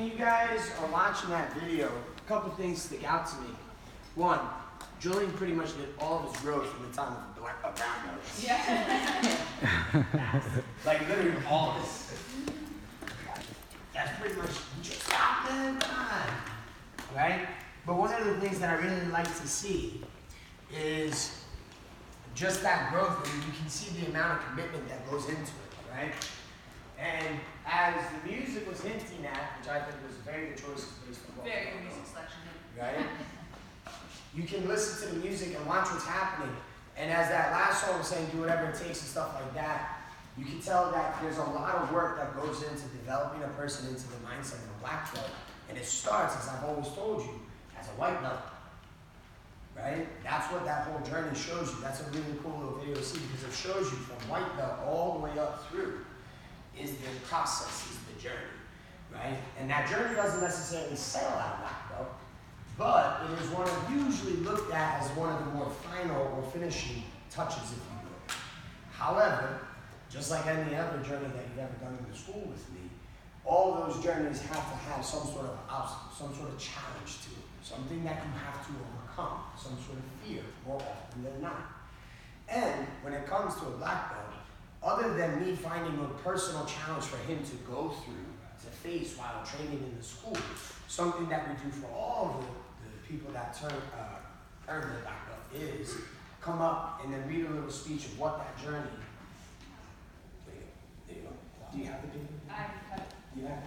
when you guys are watching that video, a couple things stick out to me. One, Julian pretty much did all of his growth in the time of a brown belt. Yeah. Like literally all of this. That's pretty much just stop them, come on. Right? But one of the things that I really like to see is just that growth, and you can see the amount of commitment that goes into it, right? And as the music was hinting at, which I think was a very good choice based on Very good music selection. right? You can listen to the music and watch what's happening. And as that last song was saying, do whatever it takes and stuff like that, you can tell that there's a lot of work that goes into developing a person into the mindset of a black belt. And it starts, as I've always told you, as a white belt. Right? That's what that whole journey shows you. That's a really cool little video to see because it shows you from white belt all the way up through is the process, is the journey. Right? And that journey doesn't necessarily settle at a black belt, but it is one of usually looked at as one of the more final or finishing touches, if you will. However, just like any other journey that you've ever done in the school with me, all those journeys have to have some sort of obstacle, some sort of challenge to it, something that you have to overcome, some sort of fear, more often than not. And when it comes to a black belt, other than me finding a personal challenge for him to go through, to face while training in the school, something that we do for all of the people that earn the black belt is come up and then read a little speech of what that journey. There you go. Do you have the paper? I have it. Yeah.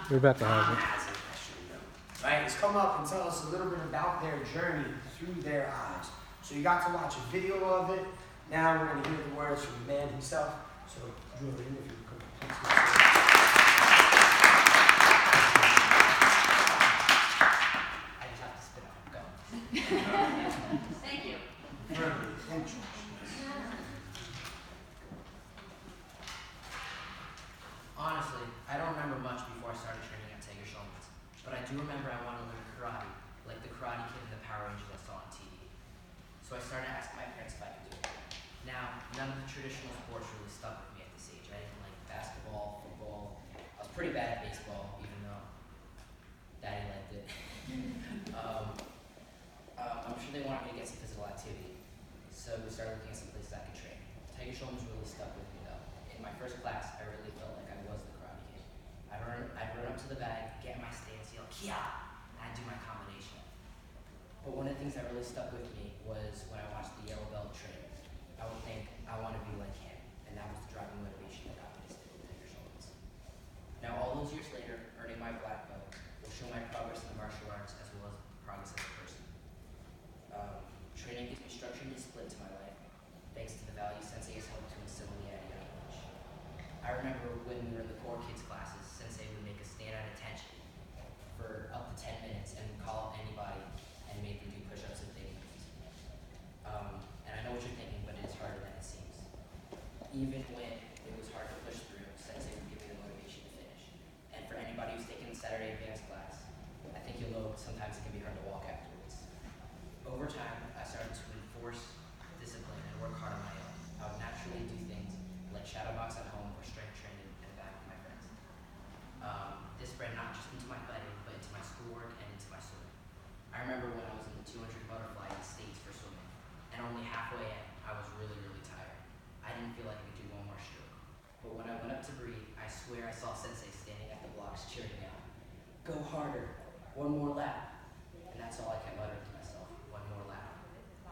We're about to have it. Has a question, right? It's come up and tell us a little bit about their journey through their eyes. So you got to watch a video of it. Now we're going to hear the words from the man himself. So Julian, if you could please. I just have to spit out. Go. Thank you. Verbally, thank you. Honestly, I don't remember much before I started training at Tiger Schulman's, but I do remember I wanted to learn karate, like the Karate Kid and the Power Rangers I saw on TV. So I started asking my parents if I could do it. Now, none of the traditional sports really stuck with me at this age. I didn't like basketball, football. I was pretty bad at baseball, even though Daddy liked it. I'm sure they wanted me to get some physical activity, so we started looking at some places I could train. Tiger Schulman's really stuck with me though. In my first class, I really felt like I was the Karate Kid. I'd run up to the bag, get my stance, yell, Kia! And I'd do my combination. But one of the things that really stuck with me was when I watched the yellow belt train. I would think, I want to be like him. And that was the driving motivation that got me to stick with Tiger Schulman's. Now, all those years later, earning my black belt will show my progress in the martial arts as well as progress as a person. Training gives me structure and discipline to my life, thanks to the values Sensei has helped to instill in me at a young age. I remember when we were in the core kids classes, Sensei would make us stand at attention for up to 10 minutes and call up anybody and make them do push-ups if they moved. And I know what you're thinking, but it is harder than it seems. Even when it was hard to push through, Sensei would give me the motivation to finish. And for anybody who's taken the Saturday advanced class, I think you'll know sometimes it can be hard to walk afterwards. Over time, I started to enforce discipline and work hard on my own. I would naturally do things like shadow box at home or strength training in the back with my friends. This spread not just into my fighting, but into my schoolwork and into my swimming. I remember when I was in the 200 butterfly in the States for swimming, and only halfway in, I was really, really tired. I didn't feel like I could do one more stroke. But when I went up to breathe, I swear I saw Sensei standing at the blocks cheering out, "Go harder, one more lap." And that's all I kept muttering to myself, one more lap.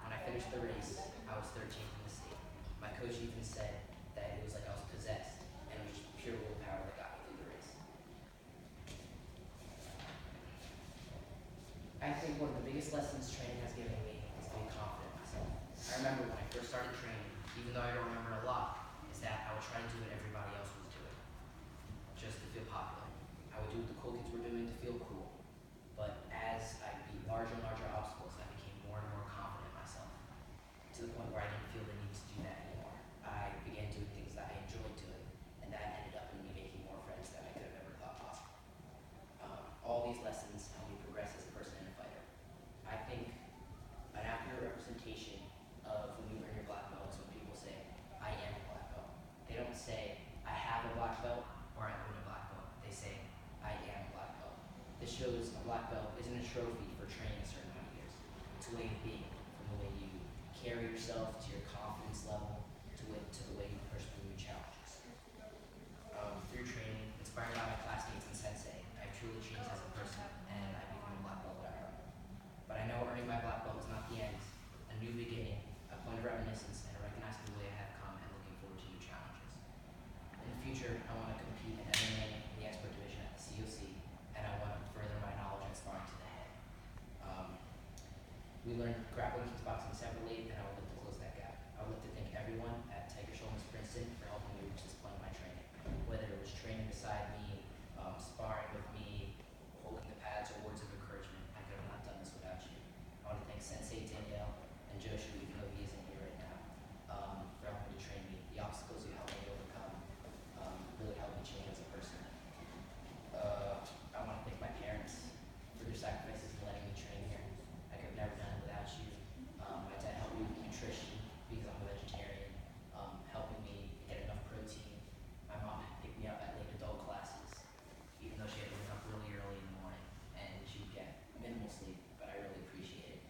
When I finished the race, I was 13th in the state. My coach even said that it was like I was possessed, and it was just pure willpower that got me through the race. I think one of the biggest lessons training has given me is to be confident in myself. I remember when I first started training, even though I don't remember a lot, is that I would try to do what everybody else was doing, just to feel popular. I would do what the cool kids were doing to feel cool. But as I beat larger and larger obstacles, I became more and more confident in myself, to the point where I didn't feel the need to do that anymore. I began doing things that I enjoyed doing, and that ended up in me making more friends than I could have ever thought possible. All these lessons help me progress as a person and a fighter. I think an accurate representation of when you earn your black belt is when people say, "I am a black belt." They don't say, "I have a black belt" or "I own a black belt." They say, trophy for training a certain amount of years. It's a way of being, from the way you carry yourself to your confidence level to the way you push through your challenges. Through training, inspired by my classmates and sensei, I've truly changed as a person and I've become a black belt without earning. But I know earning my black belt is not the end, a new beginning, a point of reminiscence, and a recognizing the way I have come and looking forward to new challenges. In the future, I want to compete in MMA in the expert division at the COC, and I want to further my knowledge and sparring to the head. We learned grappling and kickboxing separately, and I would like to close that gap. I would like to thank everyone at Tiger Shoulders Princeton for helping me reach this point in my training. Whether it was training beside me, sparring with me, holding the pads, or words of encouragement, I could have not done this without you. I want to thank Sensei Danielle and Joshua, even though he isn't here right now, for helping to train me. The obstacles you helped me overcome really helped me change as a person. I want to thank my parents for their sacrifices in letting me train here. I could have never done it without you. My dad helped me with nutrition because I'm a vegetarian, helping me get enough protein. My mom picked me up at late adult classes, even though she had to wake up really early in the morning, and she would get minimal sleep, but I really appreciate it.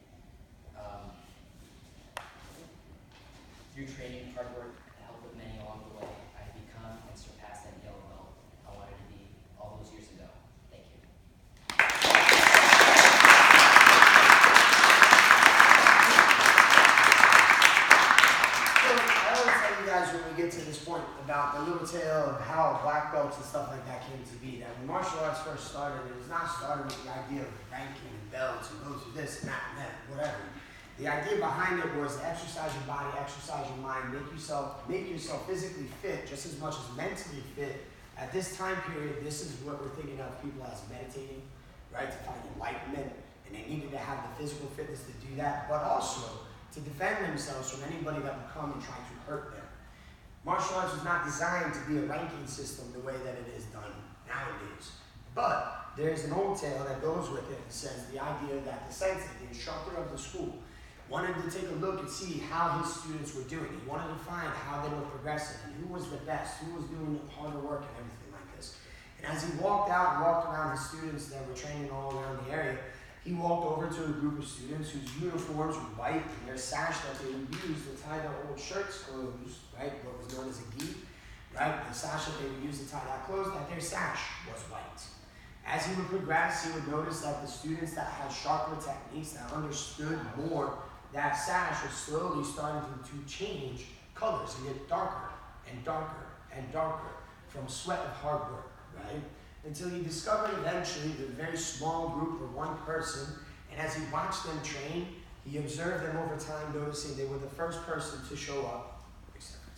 Through training, hard work, and help with many along the way, I've become and surpassed that yellow belt I wanted to be all those years ago. Thank you. So I always tell you guys when we get to this point about the little tale of how black belts and stuff like that came to be. That when martial arts first started, it was not started with the idea of ranking and belts and go through this and that, whatever. The idea behind it was exercise your body, exercise your mind, make yourself physically fit just as much as mentally fit. At this time period, this is what we're thinking of people as meditating, right? To find enlightenment, and they needed to have the physical fitness to do that, but also to defend themselves from anybody that would come and try to hurt them. Martial arts was not designed to be a ranking system the way that it is done nowadays. But there's an old tale that goes with it that says the idea that the sensei, the instructor of the school, wanted to take a look and see how his students were doing. He wanted to find how they were progressing and who was the best, who was doing harder work and everything like this. And as he walked out and walked around his students that were training all around the area, he walked over to a group of students whose uniforms were white and their sash that they would use to tie their old shirts closed, right, what was known as a gi, right, the sash that they would use to tie that closed, that their sash was white. As he would progress, he would notice that the students that had sharper techniques, that understood more, that sash was slowly starting to change colors and get darker and darker and darker from sweat of hard work, right? Until he discovered eventually the very small group or one person, and as he watched them train, he observed them over time, noticing they were the first person to show up, except for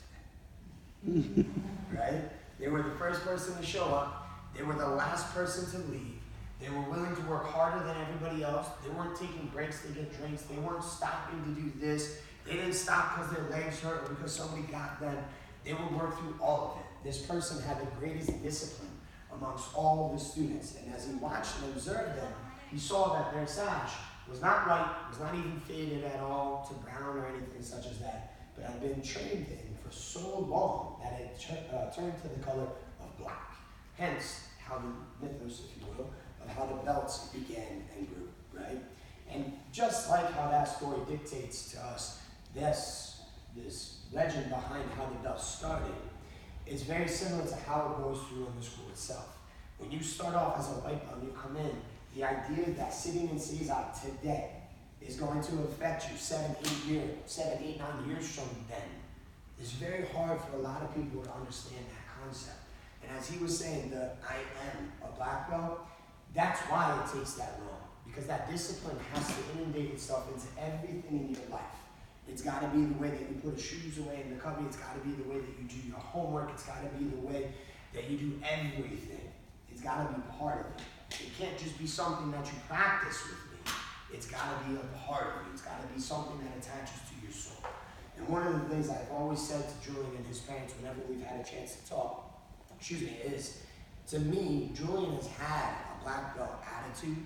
today, right? They were the first person to show up, they were the last person to leave. They were willing to work harder than everybody else. They weren't taking breaks to get drinks. They weren't stopping to do this. They didn't stop because their legs hurt or because somebody got them. They would work through all of it. This person had the greatest discipline amongst all the students. And as he watched and observed them, he saw that their sash was not white, was not even faded at all to brown or anything such as that, but had been trained in for so long that it turned to the color of black. Hence, how the mythos, if you will, of how the belts began and grew, right? And just like how that story dictates to us, this legend behind how the belt started is very similar to how it goes through in the school itself. When you start off as a white belt and you come in, the idea that sitting in Caesar today is going to affect you 7, 8, 9 years from then is very hard for a lot of people to understand that concept. And as he was saying, I am a black belt, that's why it takes that long, because that discipline has to inundate itself into everything in your life. It's got to be the way that you put your shoes away in the cubby. It's got to be the way that you do your homework. It's got to be the way that you do everything. It's got to be part of it. It can't just be something that you practice with me. It's got to be a part of you. It's got to be something that attaches to your soul. And one of the things I've always said to Julian and his parents whenever we've had a chance to talk, is, to me, Julian has had a black belt attitude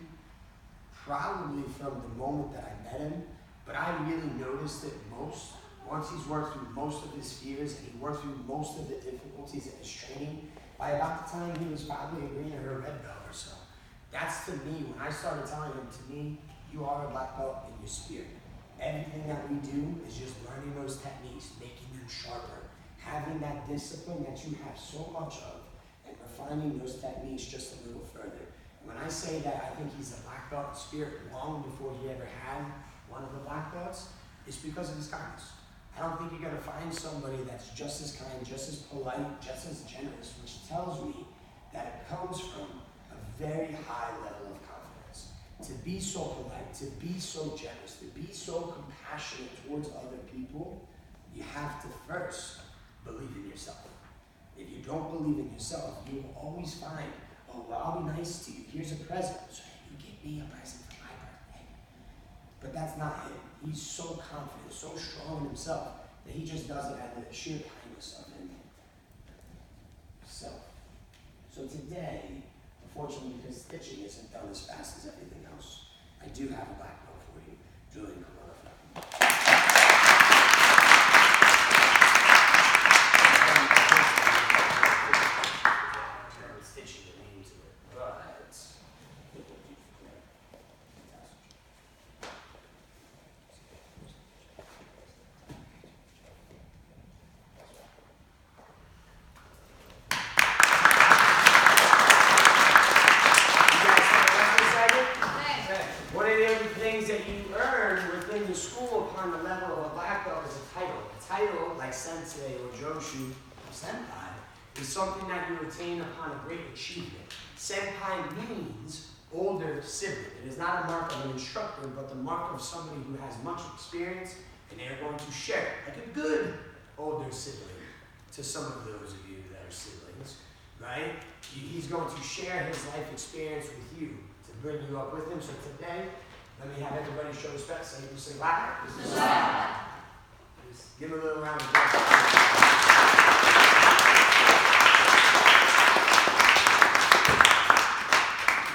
probably from the moment that I met him, but I really noticed it most once he's worked through most of his fears and he worked through most of the difficulties in his training. By about the time he was probably a green or a red belt or so, That's to me, when I started telling him, to me, you are a black belt in your spirit. Everything that we do is just learning those techniques, making them sharper, having that discipline that you have so much of, and refining those techniques just a little further. When I say that I think he's a black belt in spirit long before he ever had one of the black belts, it's because of his kindness. I don't think you're gonna find somebody that's just as kind, just as polite, just as generous, which tells me that it comes from a very high level of confidence. To be so polite, to be so generous, to be so compassionate towards other people, you have to first believe in yourself. If you don't believe in yourself, you will always find, oh, well, I'll be nice to you. Here's a present. So you give me a present for my birthday. But that's not him. He's so confident, so strong in himself, that he just does it out of the sheer kindness of him. So today, unfortunately, because stitching isn't done as fast as everything else, I do have a black belt for you. Julian, come on up. Stitching the name to it, but one of the other things that you earn within the school upon the level of a black belt is a title. A title, like sensei or joshu or senpai, is something that you attain upon a great achievement. Senpai means older sibling. It is not a mark of an instructor, but the mark of somebody who has much experience, and they are going to share it, like a good older sibling to some of those of you that are siblings, right? He's going to share his life experience with you to bring you up with him. So today, let me have everybody show respect. Say, you say, wow. Give him a little round of applause.